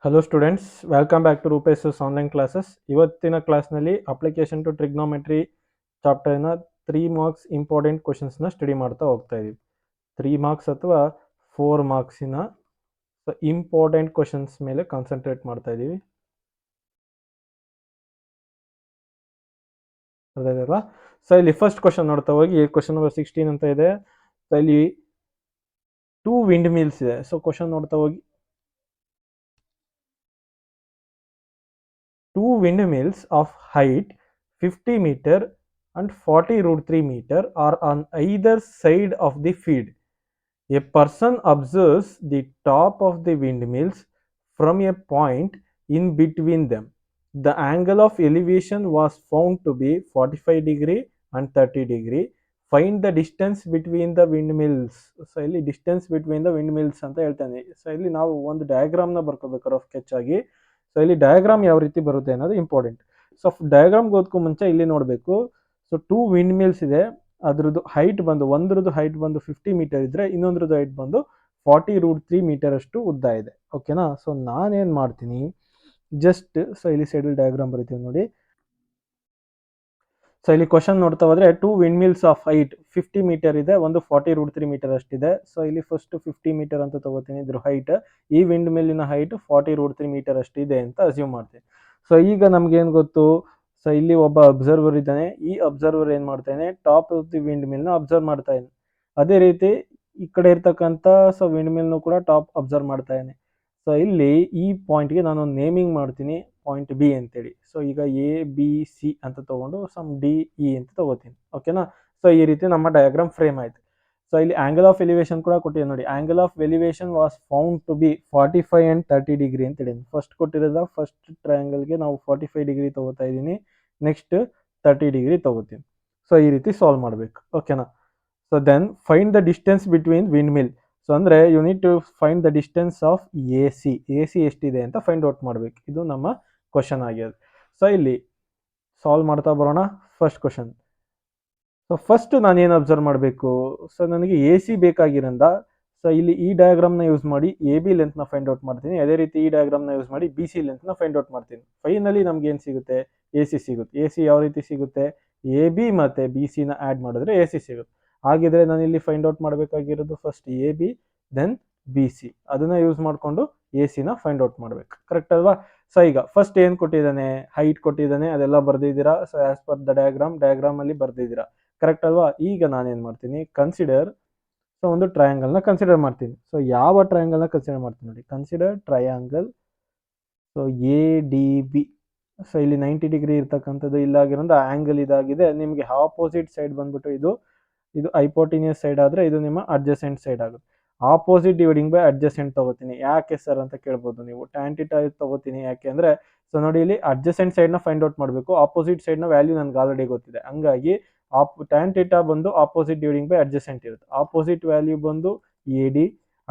Hello students, welcome back to Rupesh's online classes. ಇವತ್ತಿನ ಕ್ಲಾಸ್ನಲ್ಲಿ application to trigonometry ಚಾಪ್ಟರ್ನ 3 marks important ಕ್ವಶನ್ಸ್ನ ಸ್ಟಡಿ ಮಾಡ್ತಾ ಹೋಗ್ತಾ ಇದ್ದೀವಿ. 3 ಮಾರ್ಕ್ಸ್ ಅಥವಾ 4 ಮಾರ್ಕ್ಸಿನ ಇಂಪಾರ್ಟೆಂಟ್ ಕ್ವಶನ್ಸ್ ಮೇಲೆ ಕಾನ್ಸಂಟ್ರೇಟ್ ಮಾಡ್ತಾ ಇದ್ದೀವಿ. ಅಲ್ಲ, ಸೊ ಇಲ್ಲಿ ಫಸ್ಟ್ ಕ್ವಶನ್ ನೋಡ್ತಾ ಹೋಗಿ, ಕ್ವಶನ್ ನಂಬರ್ 16 ಅಂತ ಇದೆ. ಸೊ ಇಲ್ಲಿ 2 ವಿಂಡ್ ಮಿಲ್ಸ್ ಇದೆ. ಸೊ ಕ್ವಶನ್ ನೋಡ್ತಾ ಹೋಗಿ, 2 windmills of height 50 meter and 40√3 meter are on either side of the field. A person observes the top of the windmills from a point in between them. The angle of elevation was found to be 45 degree and 30 degree. Find the distance between the windmills. So ಇಲ್ಲಿ distance between the windmills ಅಂತ ಹೇಳ್ತಾನೆ. So ಇಲ್ಲಿ ನಾವು ಒಂದು ಡಯಾಗ್ರಾಮ್ನ ಬರ್ಕೋಬೇಕು rough sketch ಆಗಿ. So ಇಲ್ಲಿ ಡಯಾಗ್ರಾಮ್ ಯಾವ ರೀತಿ ಬರುತ್ತೆ ಅನ್ನೋದು ಇಂಪಾರ್ಟೆಂಟ್. ಸೊ ಡಯಾಗ್ರಾಮ್ಗೆ ಓದ್ಕೊ ಮುಂಚೆ ಇಲ್ಲಿ ನೋಡಬೇಕು. ಸೊ 2 ವಿಂಡ್ ಮಿಲ್ಸ್ ಇದೆ. ಅದ್ರದ್ದು ಹೈಟ್ ಬಂದು, ಒಂದ್ರದ್ದು ಹೈಟ್ ಬಂದು 50 ಮೀಟರ್ ಇದ್ರೆ ಇನ್ನೊಂದ್ರದ್ದು ಹೈಟ್ ಬಂದು 40√3 ಮೀಟರ್ ಅಷ್ಟು ಉದ್ದ ಇದೆ. ಓಕೆನಾ? ಸೊ ನಾನೇನ್ ಮಾಡ್ತೀನಿ, ಜಸ್ಟ್ ಸೊ ಇಲ್ಲಿ ಸೈಡಲ್ ಡಯಾಗ್ರಾಮ್ ಬರೀತೀನಿ ನೋಡಿ. ಸೊ ಇಲ್ಲಿ ಕ್ವಶನ್ ನೋಡ್ತಾ ಹೋದ್ರೆ 2 windmills of height 50 metre ಇದೆ, ಒಂದು 40√3 ಮೀಟರ್ ಅಷ್ಟಿದೆ. ಸೊ ಇಲ್ಲಿ ಫಸ್ಟ್ 50 ಮೀಟರ್ ಅಂತ ತಗೋತೀನಿ ಇದ್ರ ಹೈಟ್. ಈ ವಿಂಡ್ ಮಿಲ್ಲಿನ ಹೈಟ್ 40√3 ಮೀಟರ್ ಅಷ್ಟಿದೆ ಅಂತ ಅಸ್ಯೂಮ್ ಮಾಡ್ತೀನಿ. ಸೊ ಈಗ ನಮ್ಗೆ ಏನ್ ಗೊತ್ತು, ಸೊ ಇಲ್ಲಿ ಒಬ್ಬ ಅಬ್ಸರ್ವರ್ ಇದ್ದಾನೆ. ಈ ಅಬ್ಸರ್ವರ್ ಏನ್ ಮಾಡ್ತಾನೆ, top of the wind mill ನ ಅಬ್ಸರ್ವ್ ಮಾಡ್ತಾ ಇದ್ದಾನೆ. ಅದೇ ರೀತಿ ಈ ಕಡೆ ಇರ್ತಕ್ಕಂಥ ಸೊ ವಿಂಡ್ ಮಿಲ್ ನು ಕೂಡ ಟಾಪ್ ಅಬ್ಸರ್ವ್ ಮಾಡ್ತಾ ಇದ್ದಾನೆ. ಸೊ ಇಲ್ಲಿ ಈ ಪಾಯಿಂಟ್ಗೆ ನಾನು ನೇಮಿಂಗ್ ಮಾಡ್ತೀನಿ, ಪಾಯಿಂಟ್ ಬಿ ಅಂತೇಳಿ. ಸೊ ಈಗ ಎ ಬಿ ಸಿ ಅಂತ ತಗೊಂಡು ಸಮ್ ಡಿ ಇ ಅಂತ ತಗೋತೀನಿ. ಓಕೆನಾ? ಸೊ ಈ ರೀತಿ ನಮ್ಮ ಡಯಾಗ್ರಾಮ್ ಫ್ರೇಮ್ ಆಯ್ತು. ಸೊ ಇಲ್ಲಿ ಆಂಗಲ್ ಆಫ್ ಎಲಿವೇಶನ್ ಕೂಡ ಕೊಟ್ಟಿದೆ ನೋಡಿ. Angle of elevation was found to be 45 and 30 degree ಅಂತ ಹೇಳಿ. ಫಸ್ಟ್ ಕೊಟ್ಟಿರೋದ ಫಸ್ಟ್ ಟ್ರಯಾಂಗಲ್ಗೆ ನಾವು 45 ಡಿಗ್ರಿ ತಗೋತಾ ಇದ್ದೀನಿ, ನೆಕ್ಸ್ಟ್ 30 ಡಿಗ್ರಿ ತಗೋತೀನಿ. ಸೊ ಈ ರೀತಿ ಸಾಲ್ವ್ ಮಾಡಬೇಕು. ಓಕೆನಾ? So then find the distance between windmill. So ಅಂದರೆ you need to find the distance of A C ಎಷ್ಟಿದೆ ಅಂತ ಫೈಂಡ್ ಔಟ್ ಮಾಡಬೇಕು. ಇದು ನಮ್ಮ ಕ್ವಶನ್ ಆಗಿದೆ. ಸೊ ಇಲ್ಲಿ ಸಾಲ್ವ್ ಮಾಡ್ತಾ ಬರೋಣ. First question. ಸೊ ಫಸ್ಟ್ ನಾನು ಏನು ಅಬ್ಸರ್ವ್ ಮಾಡಬೇಕು, ಸೊ ನನಗೆ ಎ ಸಿ ಬೇಕಾಗಿರೋದ್ರಿಂದ ಸೊ ಇಲ್ಲಿ ಈ ಡಯಾಗ್ರಾಮ್ನ ಯೂಸ್ ಮಾಡಿ ಎ ಬಿ ಲೆಂತ್ನ ಫೈಂಡ್ ಔಟ್ ಮಾಡ್ತೀನಿ. ಅದೇ ರೀತಿ ಈ ಡಯಾಗ್ರಾಮ್ನ ಯೂಸ್ ಮಾಡಿ ಬಿ ಸಿ ಲೆಂತ್ನ ಫೈಂಡ್ ಔಟ್ ಮಾಡ್ತೀನಿ. ಫೈನಲಿ ನಮ್ಗೆ ಏನು ಸಿಗುತ್ತೆ, ಎ ಸಿ ಸಿಗುತ್ತೆ. ಎ ಸಿ ಯಾವ ರೀತಿ ಸಿಗುತ್ತೆ, ಎ ಬಿ ಮತ್ತು ಬಿ ಸಿನ ಆ್ಯಡ್ ಮಾಡಿದ್ರೆ ಎ ಸಿ ಸಿಗುತ್ತೆ. ಹಾಗಿದ್ರೆ ನಾನು ಇಲ್ಲಿ ಫೈಂಡ್ ಔಟ್ ಮಾಡಬೇಕಾಗಿರೋದು first A B then B C. ಅದನ್ನ ಯೂಸ್ ಮಾಡಿಕೊಂಡು ಎ ಸಿನ ಫೈಂಡ್ ಔಟ್ ಮಾಡಬೇಕು. ಕರೆಕ್ಟ್ ಅಲ್ವಾ? ಸೊ ಈಗ ಫಸ್ಟ್ ಏನು ಕೊಟ್ಟಿದ್ದಾನೆ, ಹೈಟ್ ಕೊಟ್ಟಿದ್ದಾನೆ, ಅದೆಲ್ಲ ಬರ್ದಿದ್ದೀರಾ. So as per the diagram ಅಲ್ಲಿ ಬರ್ದಿದ್ದೀರಾ. ಕರೆಕ್ಟ್ ಅಲ್ವಾ? ಈಗ ನಾನೇನು ಮಾಡ್ತೀನಿ, ಕನ್ಸಿಡರ್. ಸೊ ಒಂದು ಟ್ರಯಾಂಗಲ್ನ ಕನ್ಸಿಡರ್ ಮಾಡ್ತೀನಿ. ಸೊ ಯಾವ ಟ್ರಯಾಂಗಲ್ನ ಕನ್ಸಿಡರ್ ಮಾಡ್ತೀನಿ ನೋಡಿ, consider triangle. So A D B. So ಇಲ್ಲಿ 90 ಡಿಗ್ರಿ ಇರ್ತಕ್ಕಂಥದ್ದು ಇಲ್ಲಾಗಿರೋದು ಆಂಗಲ್ ಇದಾಗಿದೆ. ನಿಮಗೆ ಆಪೋಸಿಟ್ ಸೈಡ್ ಬಂದ್ಬಿಟ್ಟು ಇದು ಐಪೋಟಿನಿಯಸ್ ಸೈಡ್ ಆದರೆ ಇದು ನಿಮ್ಮ ಅಡ್ಜಸೆಂಟ್ ಸೈಡ್ ಆಗುತ್ತೆ. ಆಪೋಸಿಟ್ ಡಿವೈಡಿಂಗ್ ಬೈ ಅಡ್ಜಸೆಂಟ್ ತಗೋತೀನಿ. ಯಾಕೆ ಸರ್ ಅಂತ ಕೇಳ್ಬೋದು ನೀವು. ಟ್ಯಾನ್ ಥೀಟಾ ತಗೋತೀನಿ ಯಾಕೆ ಅಂದರೆ, ಸೊ ನೋಡಿ ಇಲ್ಲಿ ಅಡ್ಜಸೆಂಟ್ ಸೈಡ್ನ ಫೈಂಡ್ ಔಟ್ ಮಾಡಬೇಕು. ಆಪೋಸಿಟ್ ಸೈಡ್ನ ವ್ಯಾಲ್ಯೂ ನನಗೆ ಆಲ್ರೆಡಿ ಗೊತ್ತಿದೆ. ಹಂಗಾಗಿ ಟ್ಯಾನ್ ಥೀಟಾ ಬಂದು ಆಪೋಸಿಟ್ ಡಿವೈಡಿಂಗ್ ಬೈ ಅಡ್ಜಸೆಂಟ್ ಇರುತ್ತೆ. ಆಪೋಸಿಟ್ ವ್ಯಾಲ್ಯೂ ಬಂದು ಎ ಡಿ,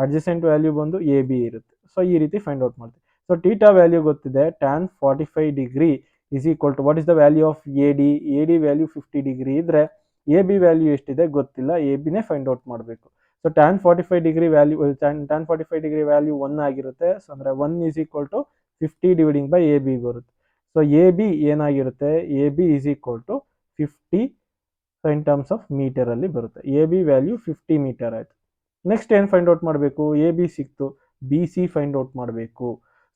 ಅಡ್ಜಸೆಂಟ್ ವ್ಯಾಲ್ಯೂ ಬಂದು ಎ ಬಿ ಇರುತ್ತೆ. ಸೊ ಈ ರೀತಿ ಫೈಂಡ್ ಔಟ್ ಮಾಡ್ತೀವಿ. ಸೊ ಥೀಟಾ ವ್ಯಾಲ್ಯೂ ಗೊತ್ತಿದೆ, tan 45 degree is equal to what is the value of A D. A D value 50 degree ಇದ್ರೆ A B value ಎಷ್ಟಿದೆ ಗೊತ್ತಿಲ್ಲ, A ಬಿನೇ find out ಮಾಡಬೇಕು. So tan 45 degree value, tan 45 degree value 1 ಆಗಿರುತ್ತೆ. So ಅಂದರೆ 1 is equal to 50 dividing by A B ಬರುತ್ತೆ. So A B ಏನಾಗಿರುತ್ತೆ, A B is equal to 50. So in terms of metre ಅಲ್ಲಿ ಬರುತ್ತೆ. A B value 50 metre ಆಯ್ತು. Next ಏನು find out ಮಾಡಬೇಕು, A B ಸಿಕ್ತು, ಬಿ ಸಿ ಫೈಂಡ್ ಔಟ್ ಮಾಡಬೇಕು.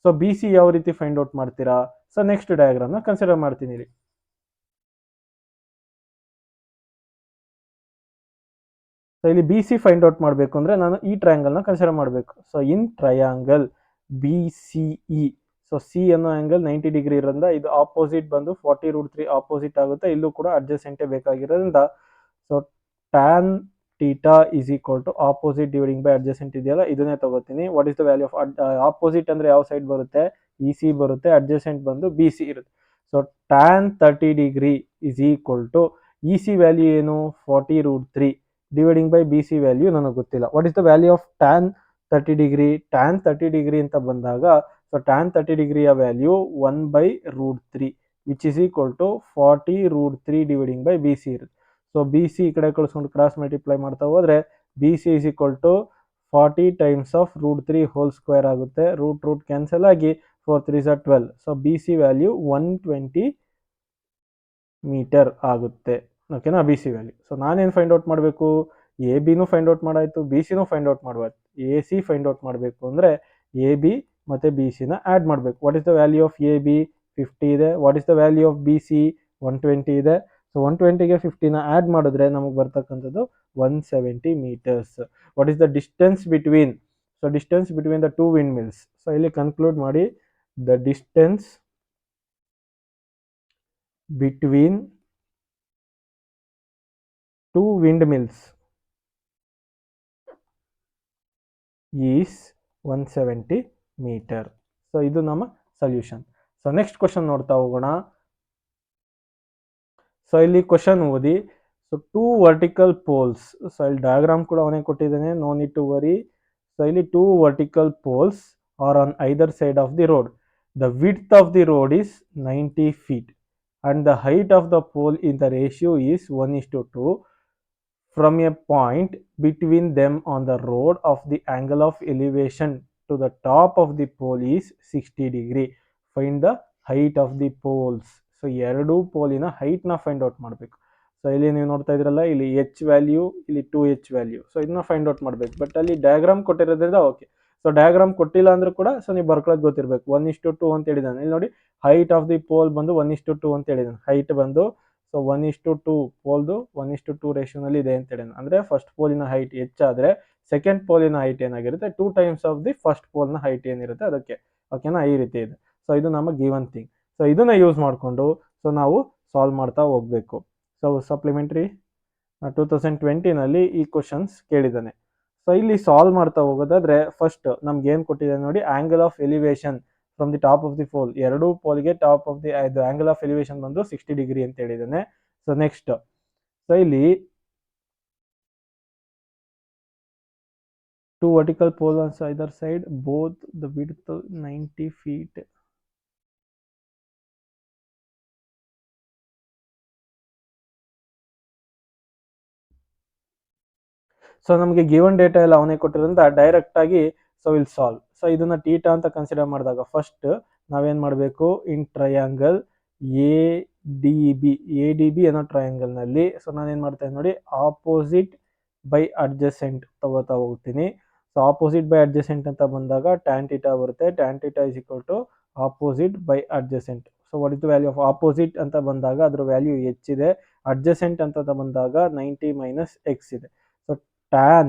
So B C ಯಾವ ರೀತಿ ಫೈಂಡ್ ಔಟ್ ಮಾಡ್ತೀರಾ, ಸೊ ನೆಕ್ಸ್ಟ್ ಡಯಾಗ್ರಾಮ್ನ ಕನ್ಸಿಡರ್ ಮಾಡ್ತೀನಿ ಇಲ್ಲಿ. ಸೊ ಇಲ್ಲಿ ಬಿ ಸಿ ಫೈಂಡ್ ಔಟ್ ಮಾಡಬೇಕು ಅಂದರೆ ನಾನು ಈ ಟ್ರಯಾಂಗಲ್ನ ಕನ್ಸಿಡರ್ ಮಾಡಬೇಕು. So in triangle B C E, so C ಅನ್ನೋ ಆ್ಯಂಗಲ್ 90 ಡಿಗ್ರಿ ಇರೋದ್ರಿಂದ ಇದು ಆಪೋಸಿಟ್ ಬಂದು 40√3 ಆಪೋಸಿಟ್ ಆಗುತ್ತೆ. ಇಲ್ಲೂ ಕೂಡ ಅಡ್ಜಸೆಂಟೇ ಬೇಕಾಗಿರೋದ್ರಿಂದ so tan theta is equal to opposite dividing by adjacent ಇದೆಯಲ್ಲ, ಇದನ್ನೇ ತಗೋತೀನಿ. What is the value of opposite ಅಂದರೆ ಯಾವ ಸೈಡ್ ಬರುತ್ತೆ, ಇ ಸಿ ಬರುತ್ತೆ. ಅಡ್ಜಸೆಂಟ್ ಬಂದು ಬಿ ಸಿ ಇರುತ್ತೆ. So tan 30 degree is equal to E C value ಏನು 40√3 dividing by B C value ನನಗೆ ಗೊತ್ತಿಲ್ಲ. What is the value of tan 30 degree. Tan 30 degree ಅಂತ ಬಂದಾಗ ಸೊ ಟ್ಯಾನ್ 30 ಡಿಗ್ರಿಯ value 1/√3 which is equal to 40√3 dividing by B C ಇರುತ್ತೆ. So B C ಈ ಕಡೆ ಕಳಿಸ್ಕೊಂಡು ಕ್ರಾಸ್ ಮಲ್ಟಿಪ್ಲೈ ಮಾಡ್ತಾ ಹೋದರೆ B C is equal to 40 times of root 3 whole square ಆಗುತ್ತೆ. ರೂಟ್ ಕ್ಯಾನ್ಸಲ್ ಆಗಿ 4 3 12. So B C value 120 meter ಆಗುತ್ತೆ. ಓಕೆನಾ, ಬಿ ಸಿ ವ್ಯಾಲ್ಯೂ. ಸೊ ನಾನೇನು ಫೈಂಡ್ ಔಟ್ ಮಾಡಬೇಕು, ಎ ಬಿನೂ ಫೈಂಡ್ ಔಟ್ ಮಾಡಾಯಿತು, ಬಿ ಸಿನೂ ಫೈಂಡ್ ಔಟ್ ಮಾಡಬೇಕು. ಎ ಸಿ ಫೈಂಡ್ ಔಟ್ ಮಾಡಬೇಕು ಅಂದರೆ ಎ ಬಿ ಮತ್ತು ಬಿ ಸಿನ ಆ್ಯಡ್ ಮಾಡಬೇಕು. What is the value of A B? 50 ಇದೆ. What is the value of B C? 120 ಇದೆ. ಸೊ 120ಗೆ 50ನ ಆ್ಯಡ್ ಮಾಡಿದ್ರೆ ನಮಗೆ ಬರ್ತಕ್ಕಂಥದ್ದು 170 metres. What is the distance between? So distance between the two windmills. So ಇಲ್ಲಿ conclude ಮಾಡಿ, the distance between two windmills is 170 meter. So ಇದು ನಮ್ಮ solution. So next question ನೋಡ್ತಾ ಹೋಗೋಣ. ಸೊ ಇಲ್ಲಿ ಕ್ವಶನ್ ಓದಿ. So 2 vertical poles. ಸೊ ಇಲ್ಲಿ diagram ಕೂಡ ಅವನೇ ಕೊಟ್ಟಿದ್ದಾನೆ, no need to worry. So ಇಲ್ಲಿ 2 vertical poles are on either side of the road. The width of the road is 90 feet and the height of the pole in the ratio is 1:2 from a point between them on the road of the angle of elevation to the top of the pole is 60 degree. Find the height of the poles. So ಎರಡು ಪೋಲಿನ ಹೈಟ್ನ find out ಮಾಡಬೇಕು. So ಇಲ್ಲಿ ನೀವು ನೋಡ್ತಾ ಇದ್ರಲ್ಲ, ಇಲ್ಲಿ H value, ಇಲ್ಲಿ 2h value. So ಇದನ್ನ find out ಮಾಡಬೇಕು. ಬಟ್ ಅಲ್ಲಿ ಡಯಾಗ್ರಾಮ್ ಕೊಟ್ಟಿರೋದ್ರಿಂದ ಓಕೆ. ಸೊ ಡಯಾಗ್ರಾಮ್ ಕೊಟ್ಟಿಲ್ಲ ಅಂದ್ರೂ ಕೂಡ ಸೊ ನೀವು ಬರ್ಕೊಳ್ಳೋದು ಗೊತ್ತಿರಬೇಕು. 1:2 ಅಂತ ಹೇಳಿದಾನೆ. ಇಲ್ಲಿ ನೋಡಿ, ಹೈಟ್ ಆಫ್ ದಿ ಪೋಲ್ ಬಂದು 1:2 ಅಂತ ಹೇಳಿದಾನೆ. ಹೈಟ್ ಬಂದು ಸೊ 1:2 ಪೋಲ್ದು 1:2 ರೇಷಿಯೋನಲ್ಲಿ ಇದೆ ಅಂತ ಹೇಳಿದಾನೆ. ಅಂದರೆ ಫಸ್ಟ್ ಪೋಲಿನ ಹೈಟ್ ಹೆಚ್ಚಾದರೆ ಸೆಕೆಂಡ್ ಪೋಲಿನ ಹೈಟ್ ಏನಾಗಿರುತ್ತೆ, 2 ಟೈಮ್ಸ್ ಆಫ್ ದಿ ಫಸ್ಟ್ ಪೋಲ್ನ ಹೈಟ್ ಏನಿರುತ್ತೆ ಅದಕ್ಕೆ. ಓಕೆನಾ, ಈ ರೀತಿ ಇದೆ. ಸೊ ಇದು ನಮ್ಮ ಗಿವನ್ ಥಿಂಗ್. ಸೊ ಇದನ್ನ ಯೂಸ್ ಮಾಡಿಕೊಂಡು ಸೊ ನಾವು ಸಾಲ್ವ್ ಮಾಡ್ತಾ ಹೋಗಬೇಕು. ಸೊ ಸಪ್ಲಿಮೆಂಟ್ರಿ 2020ನಲ್ಲಿ ಈ ಕ್ವಶನ್ಸ್ ಕೇಳಿದ್ದಾನೆ. ಸೊ ಇಲ್ಲಿ ಸಾಲ್ವ್ ಮಾಡ್ತಾ ಹೋಗೋದಾದ್ರೆ ಫಸ್ಟ್ ನಮ್ಗೆ ಏನು ಕೊಟ್ಟಿದೆ ನೋಡಿ, angle of elevation from the top of the pole. ಎರಡು ಪೋಲ್ಗೆ top of the angle of elevation ಬಂದು 60 ಡಿಗ್ರಿ ಅಂತ ಹೇಳಿದ್ದಾನೆ. ಸೊ ನೆಕ್ಸ್ಟ್, ಸೊ ಇಲ್ಲಿ 2 vertical poles on either side, both the width 90 feet. So ನಮಗೆ ಗಿವನ್ ಡೇಟಾ ಎಲ್ಲ ಅವನೇ ಕೊಟ್ಟಿರೋದ್ರಿಂದ direct ಆಗಿ ಸೊ ವಿಲ್ ಸಾಲ್ವ್. ಸೊ ಇದನ್ನ ಟೀಟಾ ಅಂತ ಕನ್ಸಿಡರ್ ಮಾಡಿದಾಗ ಫಸ್ಟ್ ನಾವೇನ್ ಮಾಡಬೇಕು, in triangle A D B ಅನ್ನೋ ಟ್ರಯಾಂಗಲ್ ನಲ್ಲಿ ಸೊ ನಾನೇನ್ ಮಾಡ್ತೇನೆ ನೋಡಿ, ಆಪೋಸಿಟ್ ಬೈ ಅಡ್ಜಸೆಂಟ್ ತಗೋತಾ ಹೋಗ್ತೀನಿ. ಸೊ ಆಪೋಸಿಟ್ ಬೈ ಅಡ್ಜಸೆಂಟ್ ಅಂತ ಬಂದಾಗ ಟ್ಯಾನ್ ಥೀಟಾ ಬರುತ್ತೆ. Tan theta is equal to opposite by adjacent. So what is the value of opposite ಅಂತ ಬಂದಾಗ ಅದ್ರ ವ್ಯಾಲ್ಯೂ ಎಚ್ ಇದೆ. ಅಡ್ಜಸೆಂಟ್ ಅಂತ ಬಂದಾಗ 90 ಮೈನಸ್ ಎಕ್ಸ್ ಇದೆ. So tan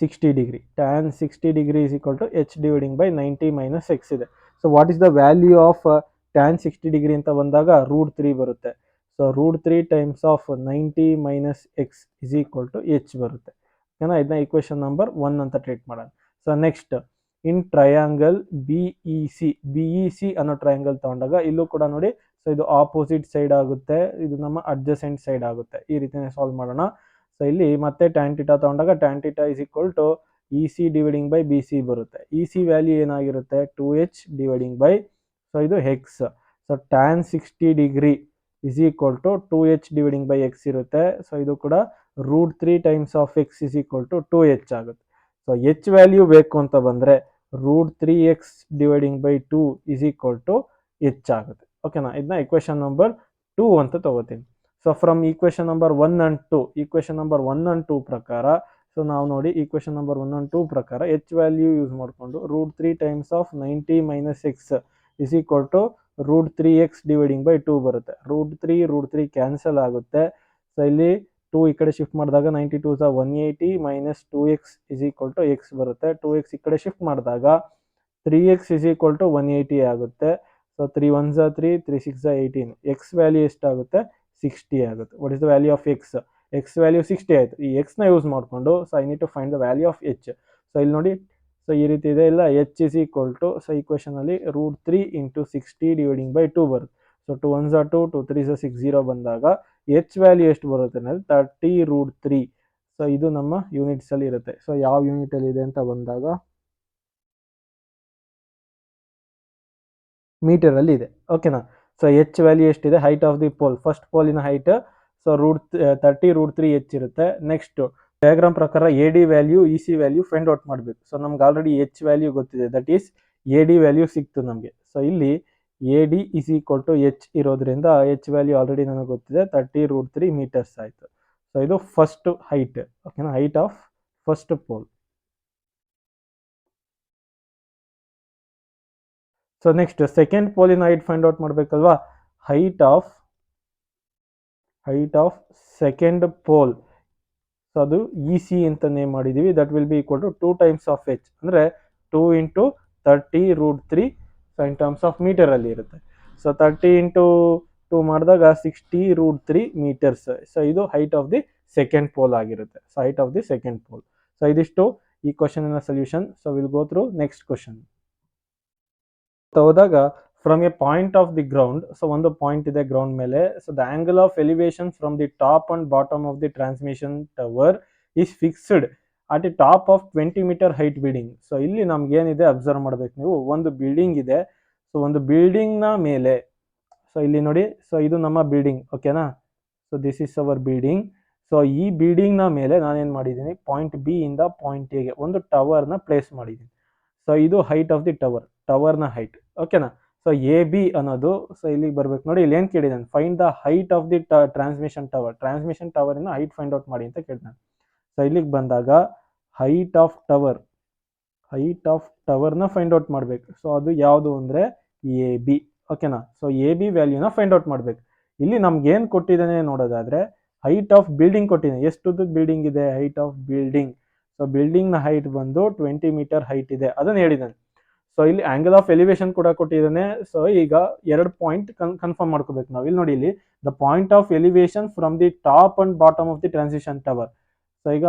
60 degree. Tan 60 degree is equal to h dividing by 90 minus x ಇದೆ. So what is the value of tan 60 degree ಅಂತ ಬಂದಾಗ √3 ಬರುತ್ತೆ. So √3 times of 90 minus x is equal to h ಬರುತ್ತೆ. ಓಕೆನಾ, ಇದನ್ನ equation number 1 ಅಂತ treat ಮಾಡೋಣ. So next, in triangle B E C ಅನ್ನೋ ಟ್ರಯಾಂಗಲ್ ತಗೊಂಡಾಗ ಇಲ್ಲೂ ಕೂಡ ನೋಡಿ, ಸೊ ಇದು ಆಪೋಸಿಟ್ ಸೈಡ್ ಆಗುತ್ತೆ, ಇದು ನಮ್ಮ ಅಡ್ಜಸೆಂಟ್ ಸೈಡ್ ಆಗುತ್ತೆ. ಈ ರೀತಿನೇ ಸಾಲ್ವ್ ಮಾಡೋಣ. ಸೊ ಇಲ್ಲಿ ಮತ್ತೆ ಟ್ಯಾನ್ ಥೀಟಾ ತಗೊಂಡಾಗ tan theta is equal to E C dividing by B C ಬರುತ್ತೆ. ಇ ಸಿ ವ್ಯಾಲ್ಯೂ ಏನಾಗಿರುತ್ತೆ, 2h ಡಿವೈಡಿಂಗ್ ಬೈ ಸೊ ಇದು x. So tan 60 degree is equal to 2h dividing by x ಇರುತ್ತೆ. So ಇದು ಕೂಡ √3 times of x is equal to 2h ಆಗುತ್ತೆ. So H value ಬೇಕು ಅಂತ ಬಂದರೆ √3x dividing by 2 is equal to h ಆಗುತ್ತೆ. ಓಕೆನಾ, ಇದನ್ನ ಇಕ್ವೇಶನ್ ನಂಬರ್ 2 ಅಂತ ತಗೋತೀನಿ. So from equation number 1 and 2, equation number 1 and 2 ಪ್ರಕಾರ ಸೊ ನಾವು ನೋಡಿ ಈಕ್ವೇಶನ್ ನಂಬರ್ 1 and 2 ಪ್ರಕಾರ ಎಚ್ ವ್ಯಾಲ್ಯೂ ಯೂಸ್ ಮಾಡಿಕೊಂಡು √3 times of 90 minus x is equal to √3x dividing by 2 ಬರುತ್ತೆ. √3 ಕ್ಯಾನ್ಸಲ್ ಆಗುತ್ತೆ. ಸೊ ಇಲ್ಲಿ 2 ಈ ಕಡೆ ಶಿಫ್ಟ್ ಮಾಡಿದಾಗ 92 180 minus 2x is equal to x ಬರುತ್ತೆ. 2x ಈ ಕಡೆ ಶಿಫ್ಟ್ ಮಾಡಿದಾಗ 3x ಇಸ್ ಈಕ್ವಲ್ ಟು 180 ಆಗುತ್ತೆ. ಸೊ 3 1 3 3 6 18. ಎಕ್ಸ್ ವ್ಯಾಲ್ಯೂ ಎಷ್ಟಾಗುತ್ತೆ, 60 ಆಗುತ್ತೆ. What is the value of X? X value 60 ಆಯಿತು. ಈ ಎಕ್ಸ್ನ ಯೂಸ್ ಮಾಡಿಕೊಂಡು so I need to find the value of H. So ಇಲ್ಲಿ ನೋಡಿ, ಸೊ ಈ ರೀತಿ ಇದೆ, ಇಲ್ಲ H is equal to so ಈಕ್ವೇಷನಲ್ಲಿ √3 ಇಂಟು 60 ಡಿವೈಡಿಂಗ್ ಬೈ 2 ಬರುತ್ತೆ. ಸೊ 2 1 2 2 3 6 0 ಬಂದಾಗ ಎಚ್ ವ್ಯಾಲ್ಯೂ ಎಷ್ಟು ಬರುತ್ತೆ ಅಂದರೆ 30√3. ಸೊ ಇದು ನಮ್ಮ ಯೂನಿಟ್ಸಲ್ಲಿ ಇರುತ್ತೆ. ಸೊ ಯಾವ ಯೂನಿಟಲ್ಲಿ ಇದೆ ಅಂತ ಬಂದಾಗ ಮೀಟರಲ್ಲಿ ಇದೆ. ಓಕೆನಾ, ಸೊ ಎಚ್ ವ್ಯಾಲ್ಯೂ ಎಷ್ಟಿದೆ, height of the pole, first ಪೋಲಿನ ಹೈಟ್ ಸೊ √30 √3 ಎಚ್ ಇರುತ್ತೆ. ನೆಕ್ಸ್ಟ್ ಡಯಾಗ್ರಾಮ್ ಪ್ರಕಾರ A D value E C value find out ಮಾಡಬೇಕು. ಸೊ ನಮ್ಗೆ ಆಲ್ರೆಡಿ ಎಚ್ ವ್ಯಾಲ್ಯೂ ಗೊತ್ತಿದೆ, that is A D value ಸಿಕ್ತು ನಮಗೆ. ಸೊ ಇಲ್ಲಿ A D is equal to H ಇರೋದ್ರಿಂದ ಎಚ್ ವ್ಯಾಲ್ಯೂ ಆಲ್ರೆಡಿ ನನಗೆ ಗೊತ್ತಿದೆ, 30√3 ಮೀಟರ್ಸ್ ಆಯಿತು. ಸೊ ಇದು ಫಸ್ಟ್ ಹೈಟ್, ಓಕೆನಾ, height of first pole. So next second ಪೋಲಿನ ಹೈಟ್ ಫೈಂಡ್ ಔಟ್ ಮಾಡಬೇಕಲ್ವಾ. Height of second pole, so ಅದು ಇ ಸಿ ಅಂತ ನೇಮ್ ಮಾಡಿದ್ದೀವಿ. That will be equal to 2 times of H, ಅಂದರೆ 2 into 30√3. So in terms of ಮೀಟರಲ್ಲಿ ಇರುತ್ತೆ. So 30 into 2 ಮಾಡಿದಾಗ 60√3 meters. So ಇದು height of the second pole ಆಗಿರುತ್ತೆ. So height of the second pole. So ಇದಿಷ್ಟು ಈ ಕ್ವಶನಿನ solution. So will go through next question. ಹೋದಾಗ from a point of the ground, so ಒಂದು ಪಾಯಿಂಟ್ ಇದೆ ground ಮೇಲೆ. So the angle of elevation from the top and bottom of the transmission tower is fixed at the top of 20 metre height building. So ಇಲ್ಲಿ ನಮ್ಗೆ ಏನಿದೆ observe ಮಾಡಬೇಕು ನೀವು. ಒಂದು building ಇದೆ. ಸೊ ಒಂದು ಬಿಲ್ಡಿಂಗ್ನ ಮೇಲೆ, ಸೊ ಇಲ್ಲಿ ನೋಡಿ, ಸೊ ಇದು ನಮ್ಮ ಬಿಲ್ಡಿಂಗ್, ಓಕೆನಾ. So this is our building. So ಈ ಬಿಲ್ಡಿಂಗ್ನ ಮೇಲೆ ನಾನೇನು ಮಾಡಿದ್ದೀನಿ, ಪಾಯಿಂಟ್ ಬಿ ಇಂದ ಪಾಯಿಂಟ್ ಎಗೆ ಒಂದು ಟವರ್ನ ಪ್ಲೇಸ್ ಮಾಡಿದ್ದೀನಿ. ಸೊ ಇದು ಹೈಟ್ ಆಫ್ ದಿ ಟವರ್ನ ಹೈಟ್, ಓಕೆನಾ. ಸೊ ಎ ಬಿ ಅನ್ನೋದು, ಸೊ ಇಲ್ಲಿಗೆ ಬರ್ಬೇಕು ನೋಡಿ. ಇಲ್ಲಿ ಏನು ಕೇಳಿದ್ದಾನೆ, find the height of the transmission ಟವರಿನ ಹೈಟ್ ಫೈಂಡ್ ಔಟ್ ಮಾಡಿ ಅಂತ ಕೇಳಿದ್ದಾನೆ. ಸೊ ಇಲ್ಲಿಗೆ ಬಂದಾಗ ಹೈಟ್ ಆಫ್ ಟವರ್ನ ಫೈಂಡ್ ಔಟ್ ಮಾಡಬೇಕು. ಸೊ ಅದು ಯಾವುದು ಅಂದರೆ ಎ ಬಿ, ಓಕೆನಾ. ಸೊ ಎ ಬಿ ವ್ಯಾಲ್ಯೂನ ಫೈಂಡ್ ಔಟ್ ಮಾಡಬೇಕು. ಇಲ್ಲಿ ನಮ್ಗೆ ಏನು ಕೊಟ್ಟಿದ್ದಾನೆ ನೋಡೋದಾದ್ರೆ, ಹೈಟ್ ಆಫ್ ಬಿಲ್ಡಿಂಗ್ ಕೊಟ್ಟಿದ್ದಾನೆ. ಎಷ್ಟು ಬಿಲ್ಡಿಂಗ್ ಇದೆ, ಹೈಟ್ ಆಫ್ ಬಿಲ್ಡಿಂಗ್. ಸೊ ಬಿಲ್ಡಿಂಗ್ನ ಹೈಟ್ ಬಂದು 20 ಮೀಟರ್ ಹೈಟ್ ಇದೆ, ಅದನ್ನು ಹೇಳಿದ್ದಾನೆ. ಸೊ ಇಲ್ಲಿ ಆಂಗಲ್ ಆಫ್ ಎಲಿವೇಶನ್ ಕೂಡ ಕೊಟ್ಟಿದ್ದಾನೆ. ಸೊ ಈಗ 2 ಪಾಯಿಂಟ್ ಕನ್ಫರ್ಮ್ ಮಾಡ್ಕೋಬೇಕು ನಾವು. ಇಲ್ಲಿ ನೋಡಿ, ಇಲ್ಲಿ the point of elevation from the top and bottom of the transition tower. So ಈಗ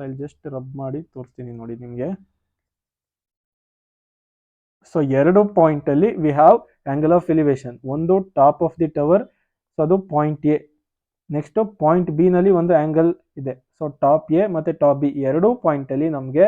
ಇಲ್ಲಿ ಜಸ್ಟ್ ರಬ್ ಮಾಡಿ ತೋರಿಸ್ತೀನಿ ನೋಡಿ ನಿಮಗೆ. ಸೊ 2 ಪಾಯಿಂಟ್ ಅಲ್ಲಿ we have angle of elevation. ಒಂದು top of the tower, so ಅದು point A. Next point B ನಲ್ಲಿ ಒಂದು ಆಂಗಲ್ ಇದೆ. ಸೊ ಟಾಪ್ ಎ ಮತ್ತೆ ಟಾಪ್ ಬಿ, 2 ಪಾಯಿಂಟ್ ಅಲ್ಲಿ ನಮಗೆ